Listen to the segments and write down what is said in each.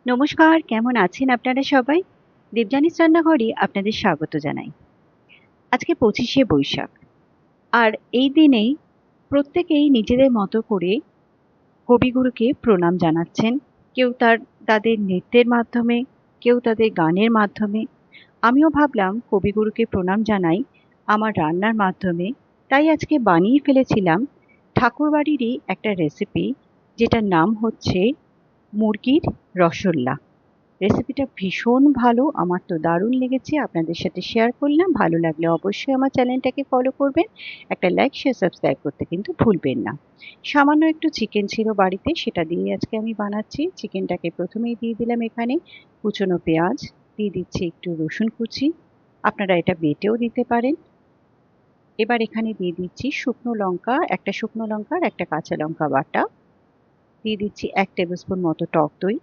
নমস্কার, কেমন আছেন আপনারা সবাই? দেবযানীস রান্নাঘরে আপনাদের স্বাগত জানাই। আজকে ২৫শে বৈশাখ। আর এই দিনেই প্রত্যেকেই নিজেদের মতো করে কবিগুরুকে প্রণাম জানাচ্ছেন। কেউ তাদের নৃত্যের মাধ্যমে, কেউ তাদের গানের মাধ্যমে। আমিও ভাবলাম কবিগুরুকে প্রণাম জানাই আমার রান্নার মাধ্যমে। তাই আজকে বানিয়ে ফেলেছিলাম ঠাকুরবাড়িরই একটা রেসিপি, যেটার নাম হচ্ছে মুরগির রসোল্লা। রেসিপিটা ভীষণ ভালো, আমার তো দারুণ লেগেছে, আপনাদের সাথে শেয়ার করলাম। ভালো লাগলে অবশ্যই আমার চ্যানেলটাকে ফলো করবেন, একটা লাইক শেয়ার সাবস্ক্রাইব করতে কিন্তু ভুলবেন না। সামান্য একটু চিকেন ছিল বাড়িতে, সেটা দিয়ে আজকে আমি বানাচ্ছি। চিকেনটাকে প্রথমেই দিয়ে দিলাম এখানে কুচনো পেঁয়াজ, দিয়ে দিচ্ছি একটু রসুন কুচি, আপনারা এটা বেটেও দিতে পারেন। এবার এখানে দিয়ে দিচ্ছি শুকনো লঙ্কা, একটা শুকনো লঙ্কা আর একটা কাঁচা লঙ্কা বাটা, দিয়ে দিচ্ছি 1 টেবিল স্পুন মতো টক দই,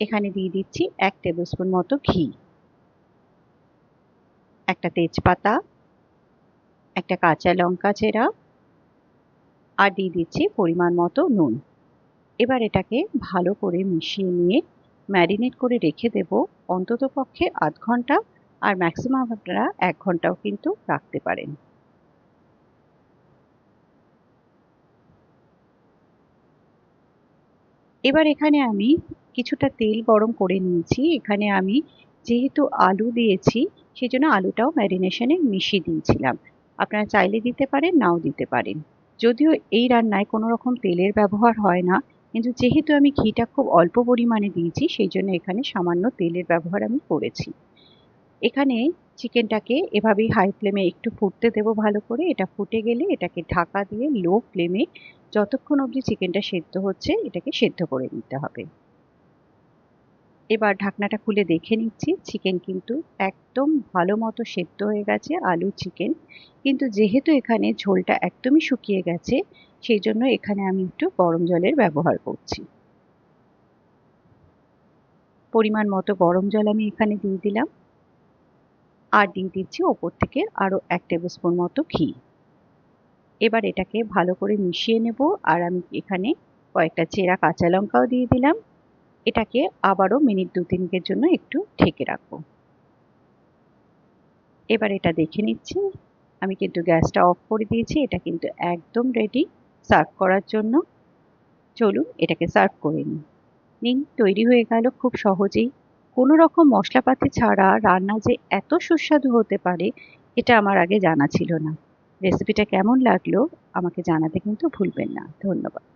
এখানে দিয়ে দিচ্ছি 1 টেবিল স্পুন মতো ঘি, একটা তেজপাতা, একটা কাঁচা লঙ্কা চেরা, আর দিয়ে দিচ্ছি পরিমাণ মতো নুন। এবার এটাকে ভালো করে মিশিয়ে নিয়ে ম্যারিনেট করে রেখে দেব অন্ততপক্ষে আধ ঘন্টা, আর ম্যাক্সিমাম আপনারা 1 ঘন্টাও কিন্তু রাখতে পারেন। এবার এখানে আমি কিছুটা তেল গরম করে নিয়েছি। এখানে আমি যেহেতু আলু দিয়েছি, সেজন্য আলুটাও ম্যারিনেশনে মিশিয়ে দিয়েছিলাম। আপনারা চাইলে দিতে পারেন, নাও দিতে পারেন। যদিও এই রান্নায় কোনো রকম তেলের ব্যবহার হয় না, কিন্তু যেহেতু আমি ঘিটা খুব অল্প পরিমাণে দিয়েছি, সেই জন্য এখানে সামান্য তেলের ব্যবহার আমি করেছি। এখানে চিকেনটাকে এভাবেই হাই ফ্লেমে একটু ফুটতে দেবো ভালো করে। এটা ফুটে গেলে এটাকে ঢাকা দিয়ে লো ফ্লেমে যতক্ষণ অবধি চিকেনটা সেদ্ধ হচ্ছে, এটাকে সেদ্ধ করে নিতে হবে। এবার ঢাকনাটা খুলে দেখে নিচ্ছি, চিকেন কিন্তু একদম ভালো মতো সেদ্ধ হয়ে গেছে, আলু চিকেন। কিন্তু যেহেতু এখানে ঝোলটা একদমই শুকিয়ে গেছে, সেই জন্য এখানে আমি একটু গরম জলের ব্যবহার করছি। পরিমাণ মতো গরম জল আমি এখানে দিয়ে দিলাম, আর দিয়ে দিচ্ছি ওপর থেকে আরও 1 টেবিল স্পুন মতো ঘি। এবার এটাকে ভালো করে মিশিয়ে নেব, আর আমি এখানে কয়েকটা চেরা কাঁচা লঙ্কাও দিয়ে দিলাম। এটাকে আবারও মিনিট 2-3 জন্য একটু ঢেকে রাখবো। এবার এটা দেখে নিচ্ছি, আমি কিন্তু গ্যাসটা অফ করে দিয়েছি। এটা কিন্তু একদম রেডি সার্ভ করার জন্য। চলুন এটাকে সার্ভ করে নিই। নিন, তৈরি হয়ে গেল খুব সহজেই। কোনো রকম মশলাপাতি ছাড়া রান্না যে এত সুস্বাদু হতে পারে, এটা আমার আগে জানা ছিল না। রেসিপিটা কেমন লাগলো আমাকে জানাতে কিন্তু ভুলবেন না। ধন্যবাদ।